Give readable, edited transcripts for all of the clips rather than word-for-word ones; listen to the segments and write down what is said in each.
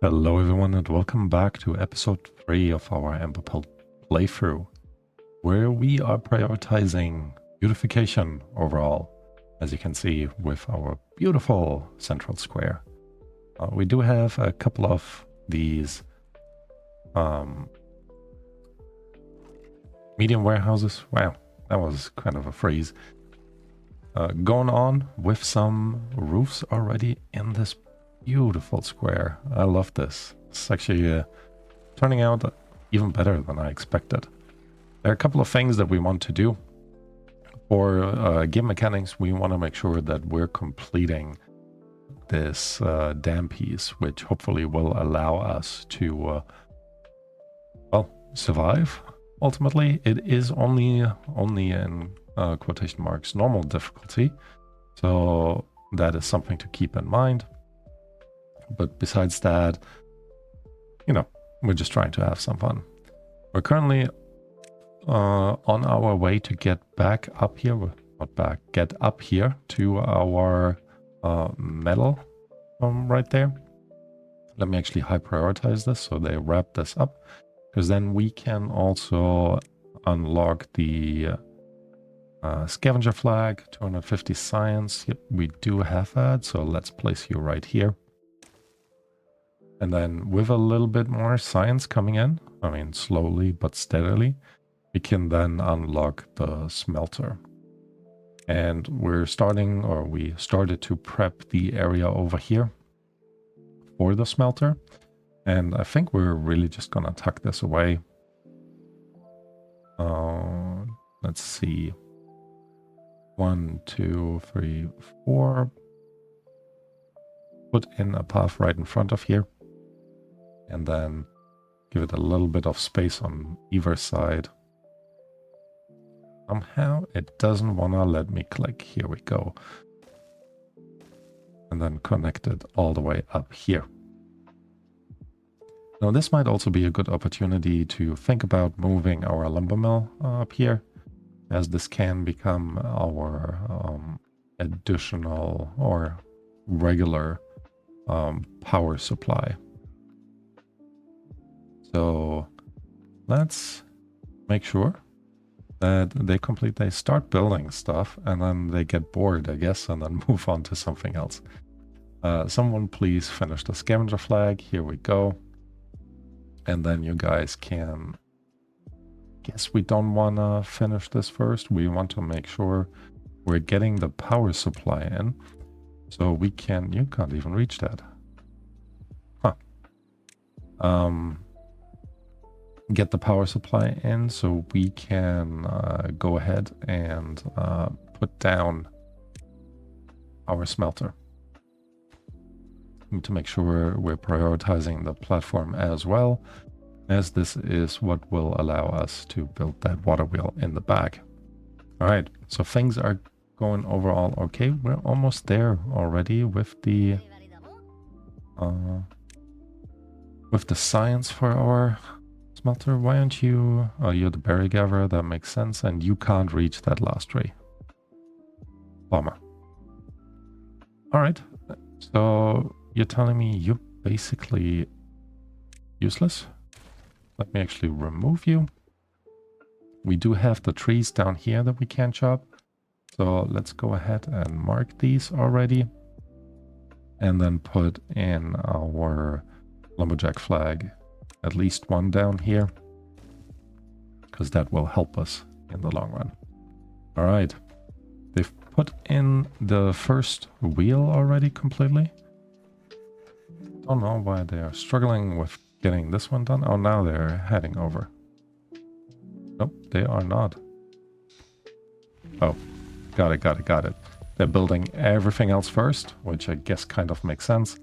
Hello everyone and welcome back to episode 3 of our Emberpelt playthrough, where we are prioritizing beautification overall, as you can see with our beautiful central square. We do have a couple of these medium warehouses. Wow, that was kind of a phrase. Going on with some roofs already in this beautiful square. I love this. It's actually turning out even better than I expected. There are a couple of things that we want to do. For game mechanics, we want to make sure that we're completing this dam piece, which hopefully will allow us to, well, survive. Ultimately, it is only in quotation marks normal difficulty, so that is something to keep in mind. But besides that, you know, we're just trying to have some fun. We're currently on our way to get back up here. Not back, get up here to our metal right there. Let me actually high prioritize this so they wrap this up, because then we can also unlock the scavenger flag, 250 science. Yep, we do have that, so let's place you right here. And then with a little bit more science coming in, I mean slowly but steadily, we can then unlock the smelter. And we started to prep the area over here for the smelter. And I think we're really just gonna tuck this away. Let's see. 1, 2, 3, 4. Put in a path right in front of here. And then give it a little bit of space on either side. Somehow it doesn't want to let me click. Here we go. And then connect it all the way up here. Now this might also be a good opportunity to think about moving our lumber mill up here, as this can become our additional or regular power supply. So let's make sure that they start building stuff and then they get bored, I guess, and then move on to something else. Someone please finish the scavenger flag. Here we go. And then you guys can... Guess we don't want to finish this first. We want to make sure we're getting the power supply in. So we can... You can't even reach that. Huh. Get the power supply in so we can go ahead and put down our smelter. Need to make sure we're prioritizing the platform as well, as this is what will allow us to build that water wheel in the back. All right, so things are going overall okay. We're almost there already with the science for our smelter. Why aren't you... Oh, you're the berry gatherer, that makes sense, and you can't reach that last tree. Bummer. Alright, so you're telling me you're basically useless? Let me actually remove you. We do have the trees down here that we can chop, so let's go ahead and mark these already. And then put in our lumberjack flag. At least one down here, because that will help us in the long run. All right, they've put in the first wheel already completely. Don't know why they are struggling with getting this one done. Oh, now they're heading over. Nope, they are not. Oh, got it. They're building everything else first, which I guess kind of makes sense,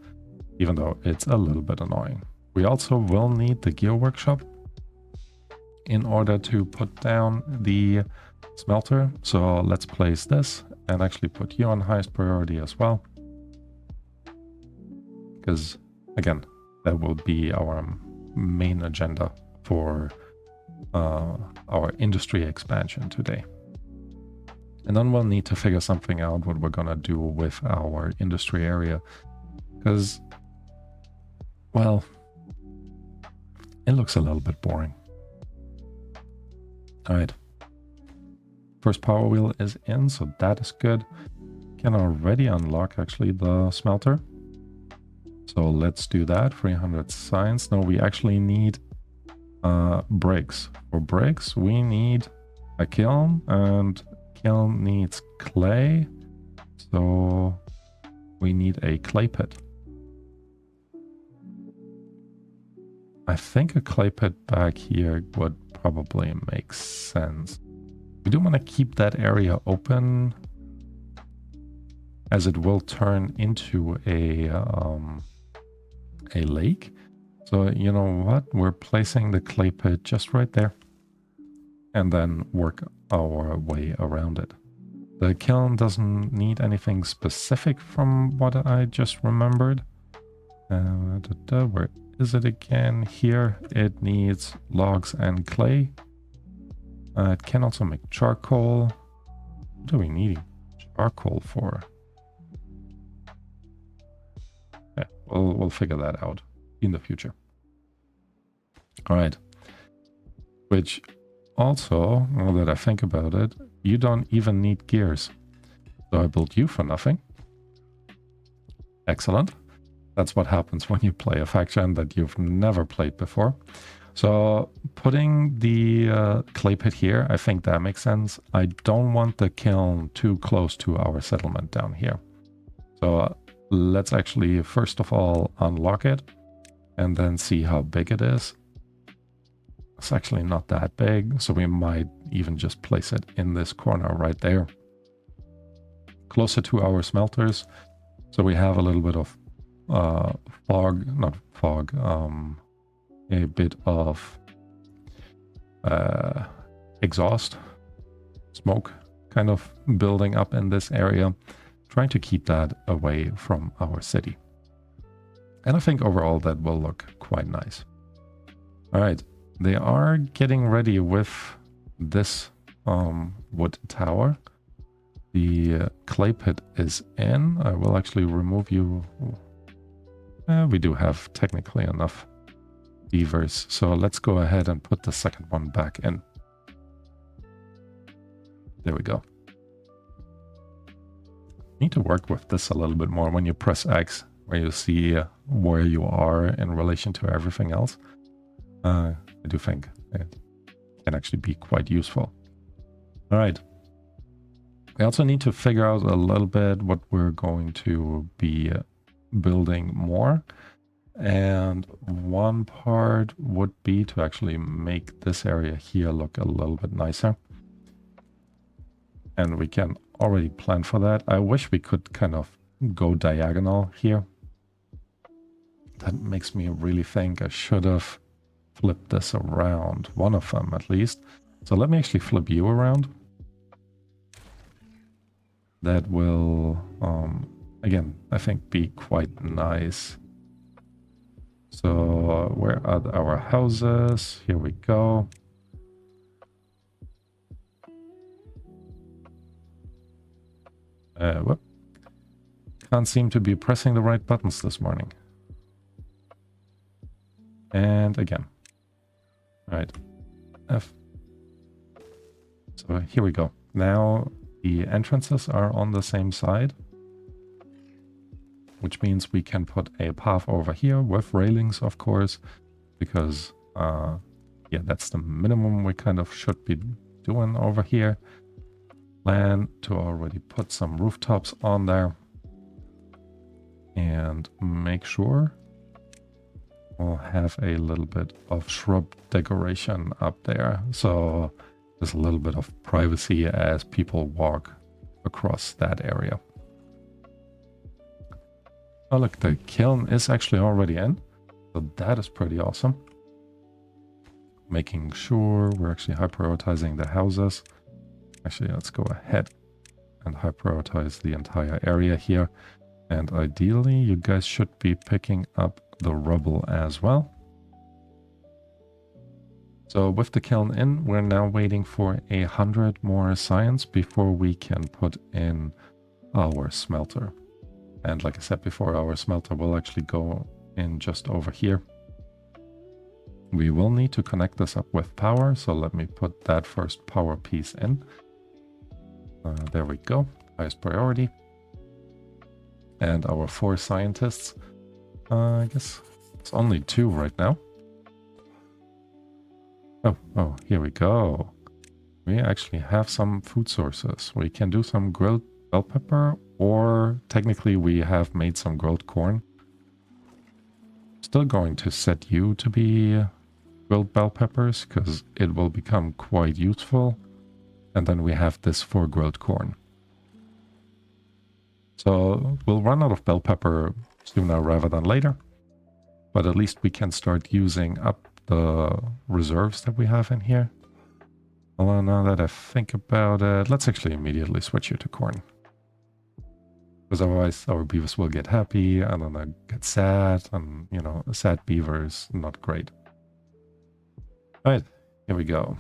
even though it's a little bit annoying. We also will need the gear workshop in order to put down the smelter. So let's place this and actually put you on highest priority as well. Because, again, that will be our main agenda for our industry expansion today. And then we'll need to figure something out what we're going to do with our industry area. Because... well, it looks a little bit boring. All right. First power wheel is in, so that is good. Can already unlock actually the smelter. So let's do that. 300 science. No, we actually need bricks. For bricks, we need a kiln, and kiln needs clay. So we need a clay pit. I think a clay pit back here would probably make sense. We do want to keep that area open, as it will turn into a lake. So you know what? We're placing the clay pit just right there, and then work our way around it. The kiln doesn't need anything specific from what I just remembered. Where is it again? Here it needs logs and clay. It can also make charcoal. What do we need charcoal for? Yeah, we'll figure that out in the future. All right. Which also, now that I think about it, you don't even need gears. So I built you for nothing. Excellent. That's what happens when you play a faction that you've never played before. So putting the clay pit here, I think that makes sense. I don't want the kiln too close to our settlement down here. So let's actually first of all unlock it and then see how big it is. It's actually not that big, so we might even just place it in this corner right there. Closer to our smelters, so we have a little bit of a bit of exhaust, smoke kind of building up in this area, trying to keep that away from our city. And I think overall that will look quite nice. All right. They are getting ready with this wood tower. The clay pit is in. I will actually remove you. We do have technically enough beavers, so let's go ahead and put the second one back in. There we go. Need to work with this a little bit more when you press X, where you see where you are in relation to everything else. I do think it can actually be quite useful. All right. We also need to figure out a little bit what we're going to be building more. And one part would be to actually make this area here look a little bit nicer. And we can already plan for that. I wish we could kind of go diagonal here. That makes me really think I should have flip this around, one of them at least. So let me actually flip you around. That will, again, I think be quite nice. So where are our houses? Here we go. Whoop. Can't seem to be pressing the right buttons this morning. And again. All right, F. So here we go. Now the entrances are on the same side, which means we can put a path over here with railings, of course, because yeah, that's the minimum we kind of should be doing over here. Plan to already put some rooftops on there and make sure we'll have a little bit of shrub decoration up there, so there's a little bit of privacy as people walk across that area. Oh look, the kiln is actually already in, so that is pretty awesome. Making sure we're actually high prioritizing the houses. Actually, let's go ahead and high prioritize the entire area here. And ideally, you guys should be picking up the rubble as well. So with the kiln in, we're now waiting for 100 more science before we can put in our smelter. And like I said before, our smelter will actually go in just over here. We will need to connect this up with power, so let me put that first power piece in. There we go, highest priority. And our 4 scientists, I guess it's only 2 right now. Oh, here we go. We actually have some food sources. We can do some grilled bell pepper, or technically we have made some grilled corn. Still going to set you to be grilled bell peppers, because it will become quite useful. And then we have this for grilled corn. So we'll run out of bell pepper sooner rather than later. But at least we can start using up the reserves that we have in here. Although now that I think about it, let's actually immediately switch you to corn. Because otherwise our beavers will get happy and then they get sad, and you know, a sad beaver is not great. Alright, here we go.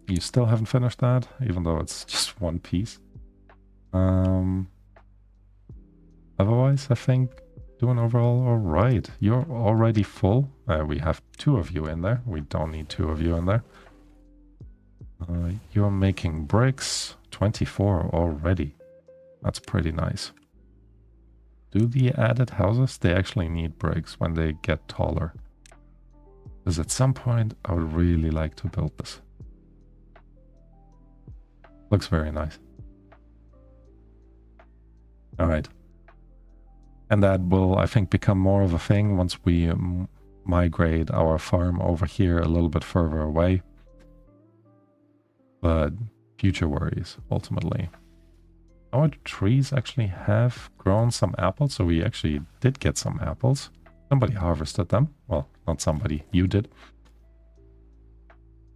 You still haven't finished that, even though it's just 1 piece. Otherwise, I think doing overall alright. You're already full. We have 2 of you in there. We don't need 2 of you in there. You're making bricks. 24 already. That's pretty nice. Do the added houses? They actually need bricks when they get taller. Because at some point, I would really like to build this. Looks very nice. Alright. And that will, I think, become more of a thing once we migrate our farm over here a little bit further away. But future worries, ultimately. Our trees actually have grown some apples, so we actually did get some apples. Somebody harvested them. Well, not somebody, you did.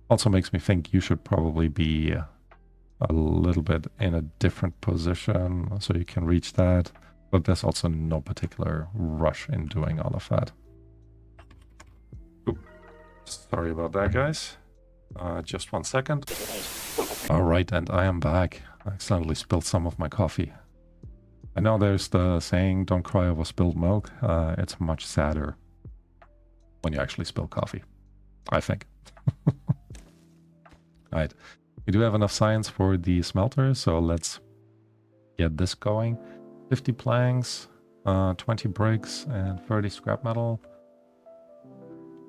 Also makes me think you should probably be a little bit in a different position so you can reach that. But there's also no particular rush in doing all of that. Ooh. Sorry about that, guys. Just 1 second. Alright, and I am back. I accidentally spilled some of my coffee. I know there's the saying, don't cry over spilled milk. It's much sadder when you actually spill coffee, I think. Alright, we do have enough science for the smelter, so let's get this going. 50 planks, 20 bricks, and 30 scrap metal.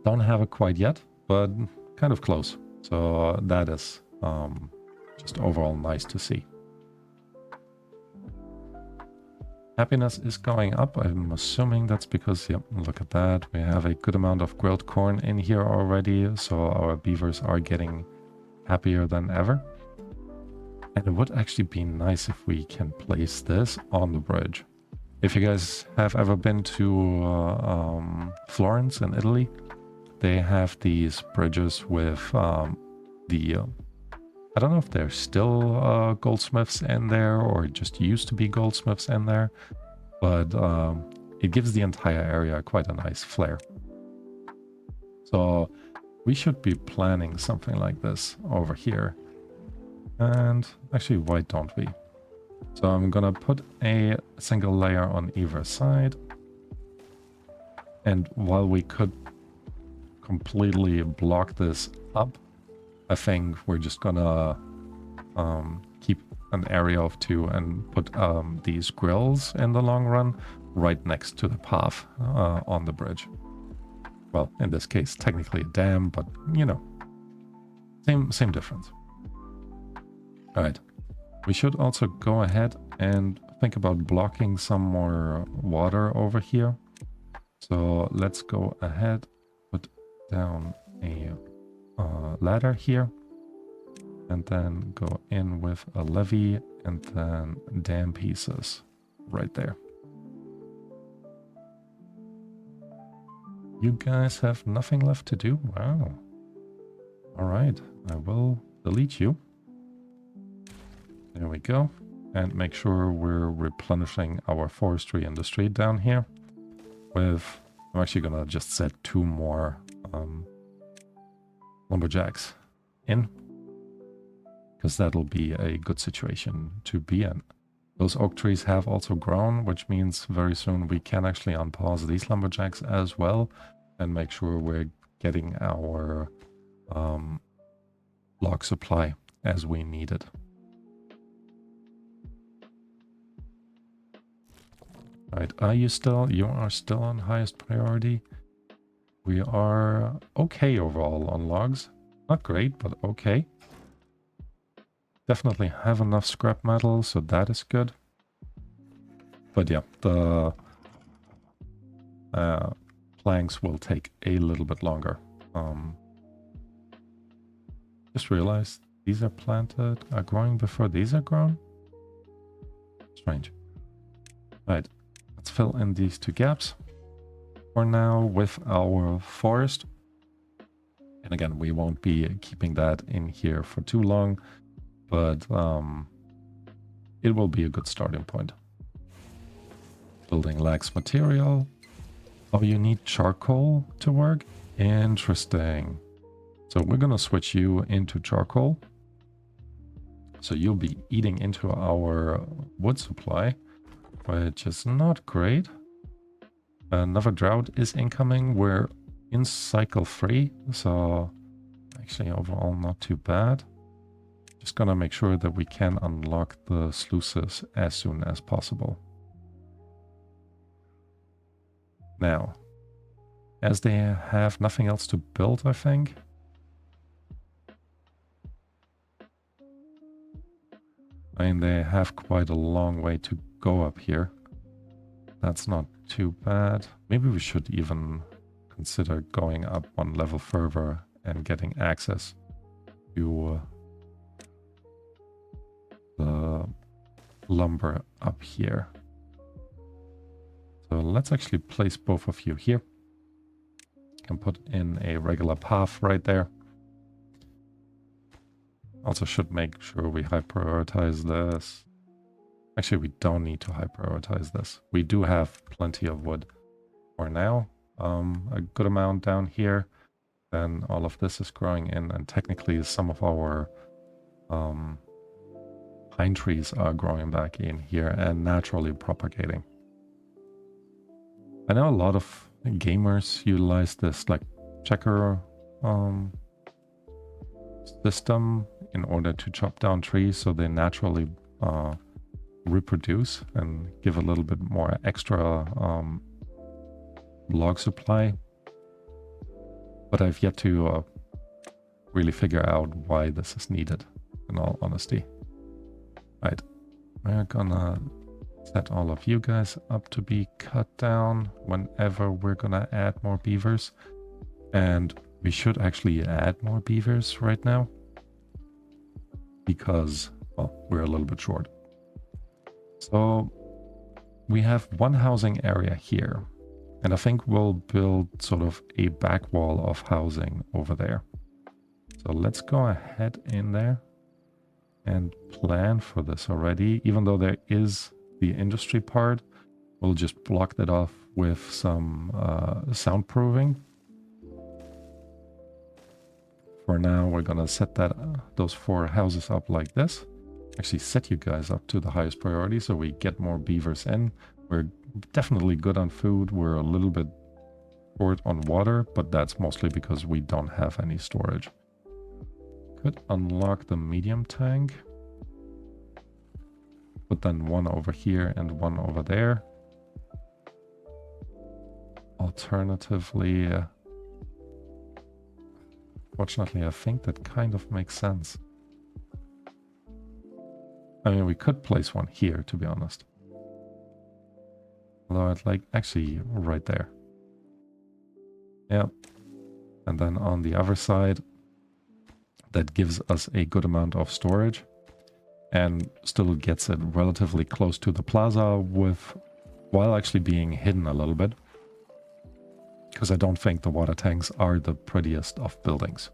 Don't have it quite yet, but kind of close. So that is just overall nice to see. Happiness is going up. I'm assuming that's because, yep, look at that. We have a good amount of grilled corn in here already, so our beavers are getting happier than ever. And it would actually be nice if we can place this on the bridge. If you guys have ever been to Florence in Italy, they have these bridges with I don't know if there's still goldsmiths in there or just used to be goldsmiths in there, but it gives the entire area quite a nice flair. So we should be planning something like this over here. And actually, why don't we? So I'm gonna put a single layer on either side. And while we could completely block this up, I think we're just gonna keep an area of 2 and put these grills in the long run right next to the path on the bridge. Well, in this case, technically a dam, but you know, same difference. All right, we should also go ahead and think about blocking some more water over here. So let's go ahead, put down a ladder here, and then go in with a levee and then dam pieces right there. You guys have nothing left to do? Wow. All right, I will delete you. There we go. And make sure we're replenishing our forestry industry down here with, I'm actually gonna just set 2 more lumberjacks in, because that'll be a good situation to be in. Those oak trees have also grown, which means very soon we can actually unpause these lumberjacks as well and make sure we're getting our log supply as we need it. Right, you are still on highest priority. We are okay overall on logs. Not great, but okay. Definitely have enough scrap metal, so that is good. But yeah, the planks will take a little bit longer. Just realized these are growing before these are grown. Strange. Right, let's fill in these two gaps for now with our forest. And again, we won't be keeping that in here for too long, but it will be a good starting point. Building lacks material. Oh, you need charcoal to work? Interesting. So we're gonna switch you into charcoal. So you'll be eating into our wood supply, which is not great. Another drought is incoming. We're in cycle 3, so actually overall not too bad. Just gonna make sure that we can unlock the sluices as soon as possible. Now, as they have nothing else to build, I think. I mean, they have quite a long way to go up here. That's not too bad. Maybe we should even consider going up one level further and getting access to the lumber up here. So let's actually place both of you here. Can put in a regular path right there. Also should make sure we high prioritize this. Actually, we don't need to high prioritize this. We do have plenty of wood for now. A good amount down here. Then all of this is growing in, and technically some of our pine trees are growing back in here and naturally propagating. I know a lot of gamers utilize this like checker system in order to chop down trees so they naturally reproduce and give a little bit more extra log supply. But I've yet to really figure out why this is needed, in all honesty. Right, we're gonna set all of you guys up to be cut down whenever we're gonna add more beavers. And we should actually add more beavers right now because, well, we're a little bit short. So we have one housing area here, and I think we'll build sort of a back wall of housing over there. So let's go ahead in there and plan for this already. Even though there is the industry part, we'll just block that off with some soundproofing. For now, we're gonna set those 4 houses up like this. Actually set you guys up to the highest priority so we get more beavers in. We're definitely good on food. We're a little bit short on water, but that's mostly because we don't have any storage. Could unlock the medium tank. Put then one over here and one over there. Alternatively, fortunately, I think that kind of makes sense. I mean, we could place one here, to be honest. Although I'd like, actually, right there. Yep. And then on the other side, that gives us a good amount of storage and still gets it relatively close to the plaza while actually being hidden a little bit. Because I don't think the water tanks are the prettiest of buildings.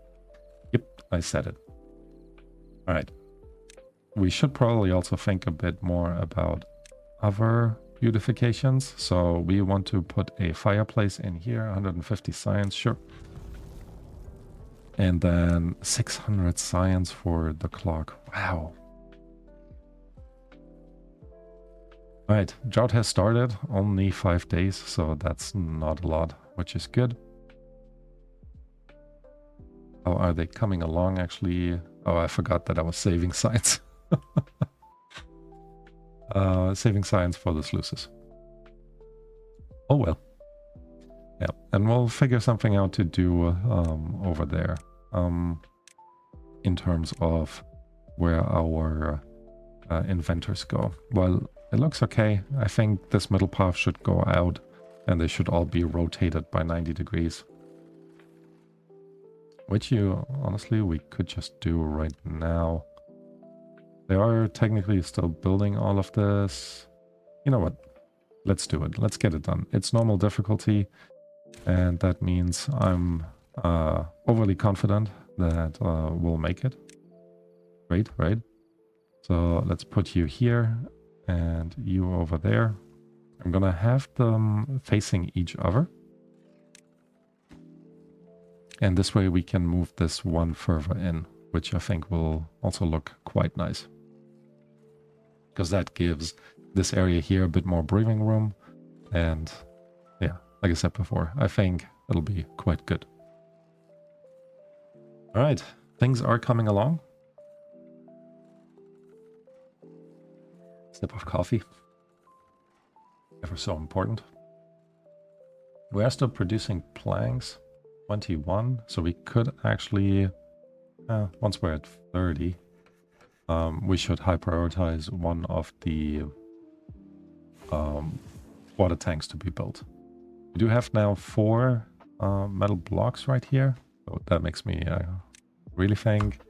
Yep, I said it. All right. We should probably also think a bit more about other beautifications. So we want to put a fireplace in here, 150 science, sure. And then 600 science for the clock. Wow. Right, drought has started, only 5 days, so that's not a lot, which is good. How are they coming along, actually? Oh, I forgot that I was saving signs. Saving signs for the sluices. Oh well. Yeah, and we'll figure something out to do over there. In terms of where our inventors go. Well, it looks okay. I think this middle path should go out and they should all be rotated by 90 degrees. Which honestly, we could just do right now. They are technically still building all of this. You know what? Let's do it. Let's get it done. It's normal difficulty, and that means I'm overly confident that we'll make it. Great, right? So let's put you here and you over there. I'm gonna have them facing each other. And this way we can move this one further in, which I think will also look quite nice. Because that gives this area here a bit more breathing room. And yeah, like I said before, I think it'll be quite good. All right, things are coming along. Sip of coffee. Ever so important. We are still producing planks. 21, so we could actually, once we're at 30, we should high prioritize one of the water tanks to be built. We do have now 4 metal blocks right here, so that makes me really think,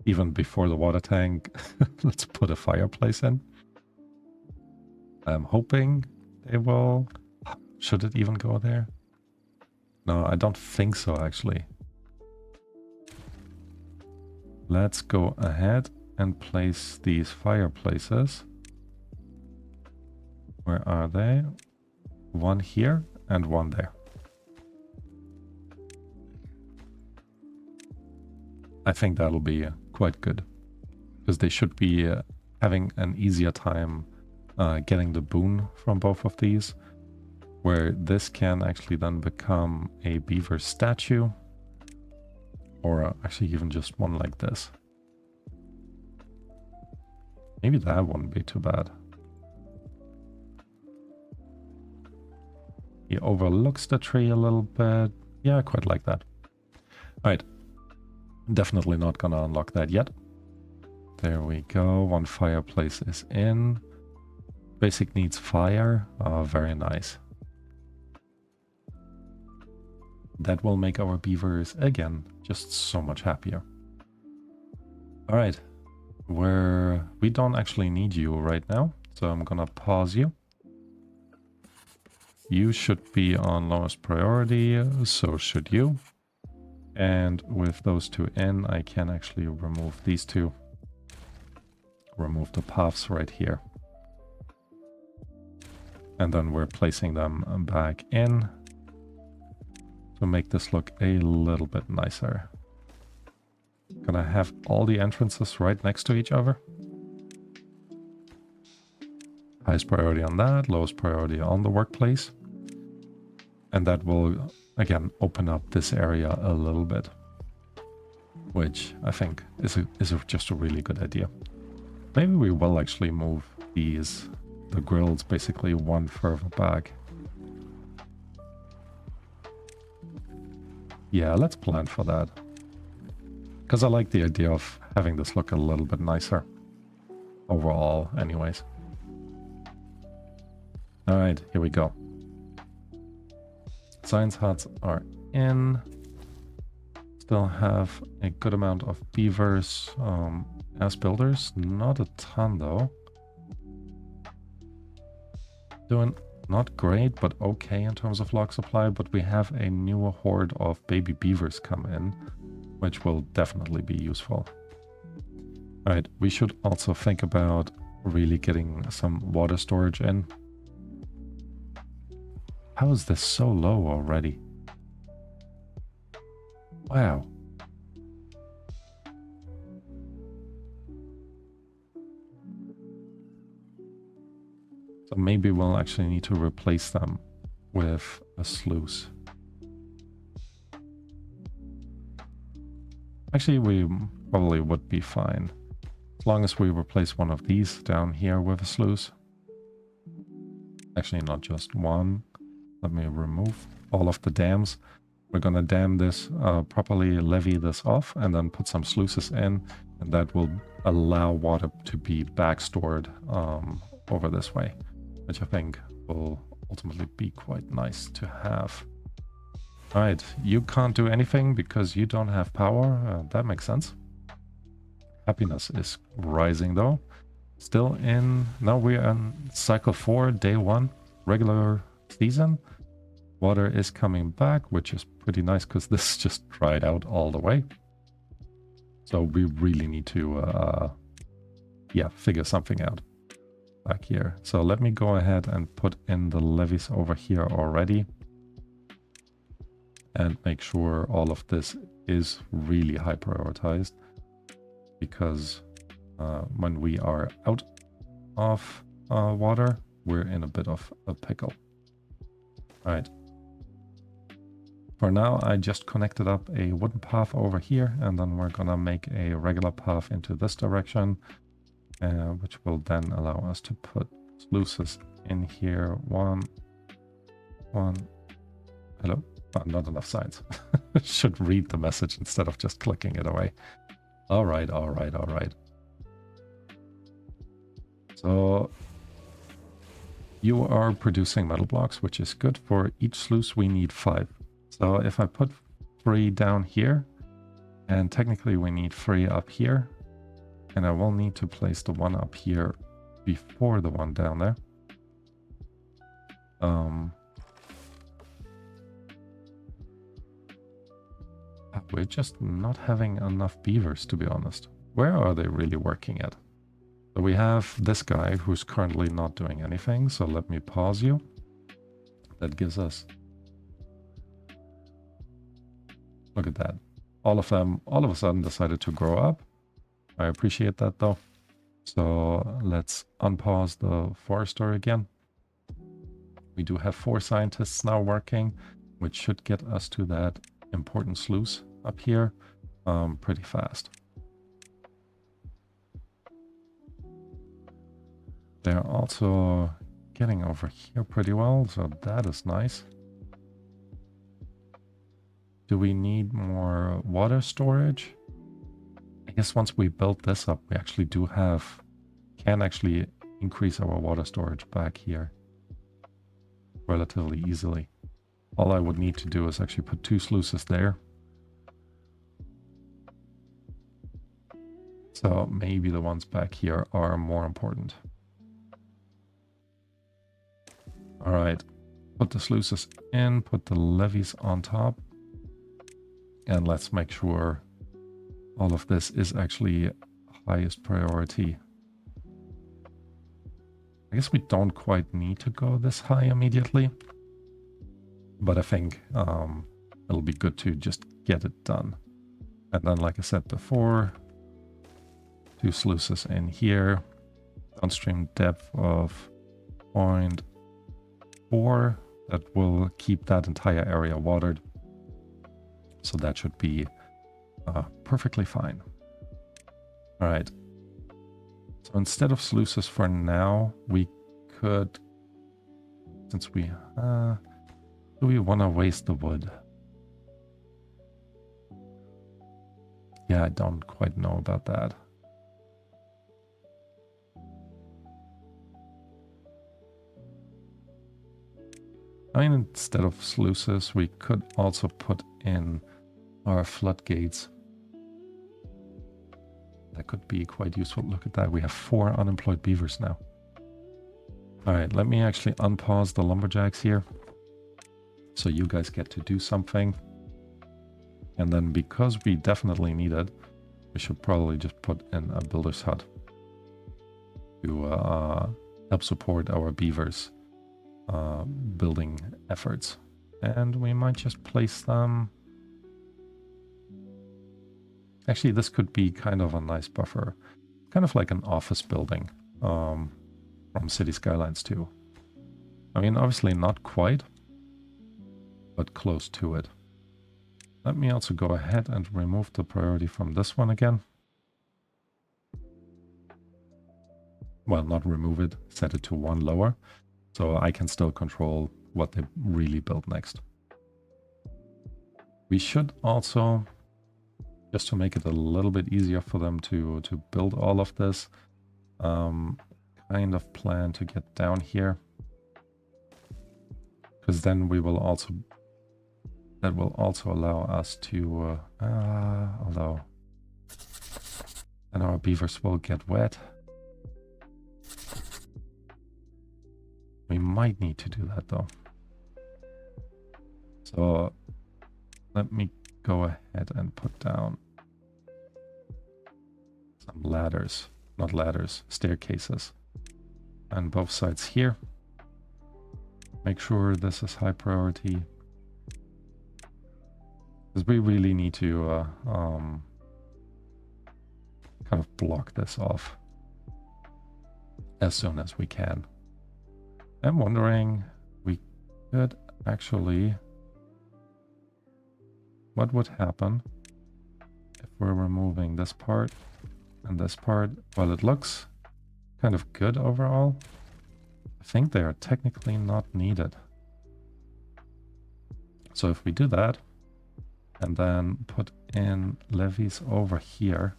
even before the water tank, let's put a fireplace in. I'm hoping they will. Should it even go there? No, I don't think so, actually. Let's go ahead and place these fireplaces. Where are they? One here and one there. I think that'll be quite good. Because they should be having an easier time getting the boon from both of these. Where this can actually then become a beaver statue. Or actually even just one like this. Maybe that wouldn't be too bad. He overlooks the tree a little bit. Yeah, I quite like that. Alright. Definitely not gonna unlock that yet. There we go. One fireplace is in. Basic needs fire. Very nice. That will make our beavers, again, just so much happier. Alright. We don't actually need you right now, so I'm gonna pause you. You should be on lowest priority, so should you. And with those two in, I can actually remove these two. Remove the paths right here. And then we're placing them back in to make this look a little bit nicer. Gonna have all the entrances right next to each other. Highest priority on that, lowest priority on the workplace. And that will, again, open up this area a little bit. Which I think is just a really good idea. Maybe we will actually move the grills basically one further back. Yeah, let's plan for that. Because I like the idea of having this look a little bit nicer. Overall, anyways. Alright, here we go. Science huts are in. Still have a good amount of beavers as builders. Not a ton though. Doing not great, but okay in terms of log supply. But we have a new horde of baby beavers come in, which will definitely be useful. Alright, we should also think about really getting some water storage in. How is this so low already? Wow. So maybe we'll actually need to replace them with a sluice. Actually, we probably would be fine. As long as we replace one of these down here with a sluice. Actually, not just one. Let me remove all of the dams. We're going to dam this properly, levy this off, and then put some sluices in. And that will allow water to be back stored over this way, which I think will ultimately be quite nice to have. All right, you can't do anything because you don't have power. That makes sense. Happiness is rising though. Still in, now we're in cycle 4, day 1, regular season. Water is coming back, which is pretty nice because this just dried out all the way. So we really need to, figure something out back here. So let me go ahead and put in the levees over here already. And make sure all of this is really high prioritized. Because when we are out of water, we're in a bit of a pickle. All right. For now, I just connected up a wooden path over here, and then we're gonna make a regular path into this direction, which will then allow us to put sluices in here. One. Hello? Oh, not enough signs. Should read the message instead of just clicking it away. All right. So you are producing metal blocks, which is good. For each sluice, we need 5. So if I put 3 down here, and technically we need 3 up here, and I will need to place the one up here before the one down there. We're just not having enough beavers, to be honest. Where are they really working at? So we have this guy who's currently not doing anything, so let me pause you. That gives us... Look at that. All of them all of a sudden decided to grow up. I appreciate that though. So let's unpause the forester again. We do have 4 scientists now working, which should get us to that important sluice up here pretty fast. They're also getting over here pretty well, so that is nice. Do we need more water storage? I guess once we build this up, we actually can actually increase our water storage back here relatively easily. All I would need to do is actually put 2 sluices there. So maybe the ones back here are more important. All right, put the sluices in, put the levees on top. And let's make sure all of this is actually highest priority. I guess we don't quite need to go this high immediately. But I think it'll be good to just get it done. And then, like I said before, 2 sluices in here. Downstream depth of 0.4. That will keep that entire area watered. So that should be perfectly fine. All right. So instead of sluices for now, we could, since we, do we want to waste the wood? Yeah, I don't quite know about that. I mean, instead of sluices, we could also put in our floodgates. That could be quite useful. Look at that. We have 4 unemployed beavers now. All right, let me actually unpause the lumberjacks here. So you guys get to do something. And then because we definitely need it, we should probably just put in a builder's hut to help support our beavers' building efforts. And we might just place them... Actually, this could be kind of a nice buffer. Kind of like an office building from City Skylines 2. I mean, obviously not quite, but close to it. Let me also go ahead and remove the priority from this one again. Well, not remove it, set it to 1 lower, so I can still control what they really build next. We should also, just to make it a little bit easier for them to build all of this, kind of plan to get down here. Because then we will also, that will also allow us to, although, then our beavers will get wet. We might need to do that though. So let me go ahead and put down some ladders, not ladders, staircases on both sides here. Make sure this is high priority. Because we really need to kind of block this off as soon as we can. I'm wondering, we could actually, what would happen if we're removing this part and this part? Well, it looks kind of good overall. I think they are technically not needed. So if we do that, and then put in levees over here,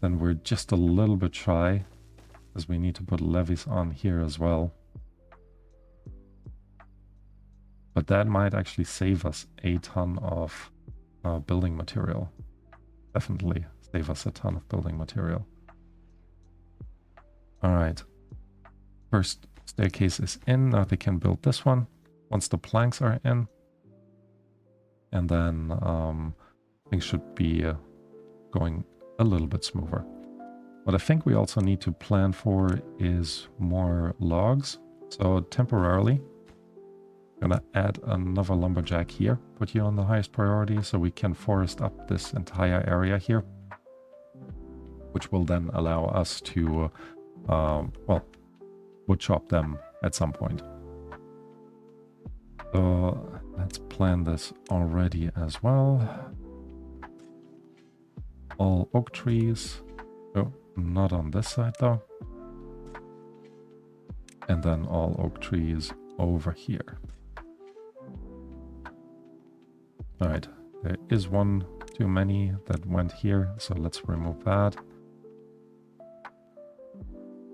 then we're just a little bit shy, as we need to put levees on here as well. But that might actually save us a ton of building material. Definitely save us a ton of building material. All right. First staircase is in. Now they can build this one once the planks are in. And then things should be going a little bit smoother. What I think we also need to plan for is more logs. So temporarily, I'm gonna add another lumberjack here, put you on the highest priority so we can forest up this entire area here, which will then allow us to, well, wood chop them at some point. So let's plan this already as well. All oak trees. Oh, not on this side though. And then all oak trees over here. All right, there is one too many that went here, so let's remove that.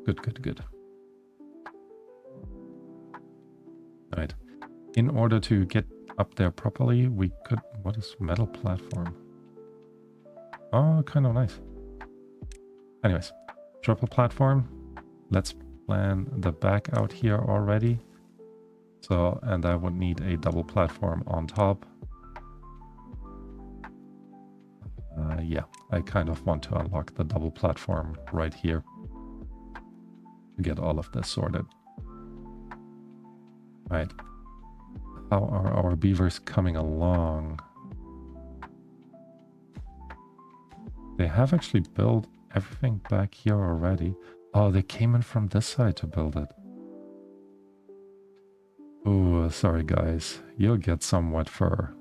Good, good, good. All right, in order to get up there properly, we could, what is metal platform? Oh, kind of nice. Anyways, triple platform. Let's plan the back out here already. So, and I would need a double platform on top. Yeah, I kind of want to unlock the double platform right here to get all of this sorted. Right. How are our beavers coming along? They have actually built everything back here already. Oh, they came in from this side to build it. Oh, sorry guys. You'll get some wet fur.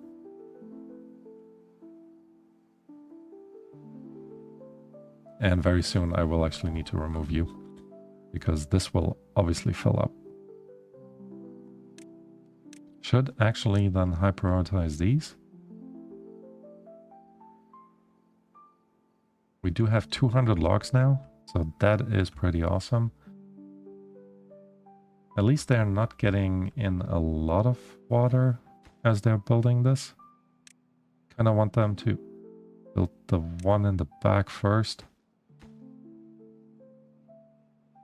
And very soon I will actually need to remove you, because this will obviously fill up. Should actually then high prioritize these. We do have 200 logs now, so that is pretty awesome. At least they're not getting in a lot of water as they're building this. Kind of want them to build the one in the back first.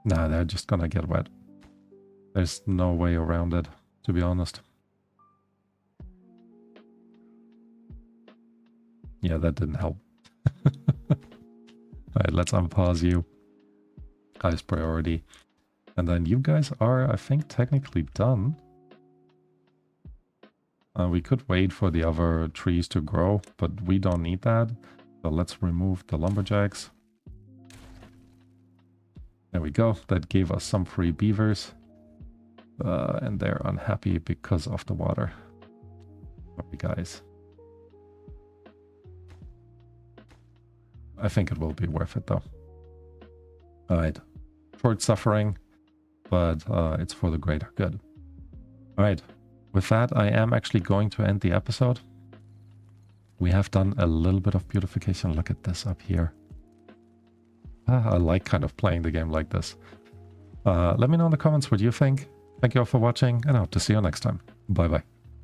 Nah, they're just gonna get wet. There's no way around it, to be honest. Yeah, that didn't help. Alright, let's unpause you. Highest priority. And then you guys are, I think, technically done. We could wait for the other trees to grow, but we don't need that. So let's remove the lumberjacks. There we go. That gave us some free beavers. And they're unhappy because of the water. Sorry, guys. I think it will be worth it, though. Alright. Short suffering, but it's for the greater good. Alright. With that, I am actually going to end the episode. We have done a little bit of beautification. Look at this up here. I like kind of playing the game like this. Let me know in the comments what you think. Thank you all for watching, and I hope to see you next time. Bye-bye.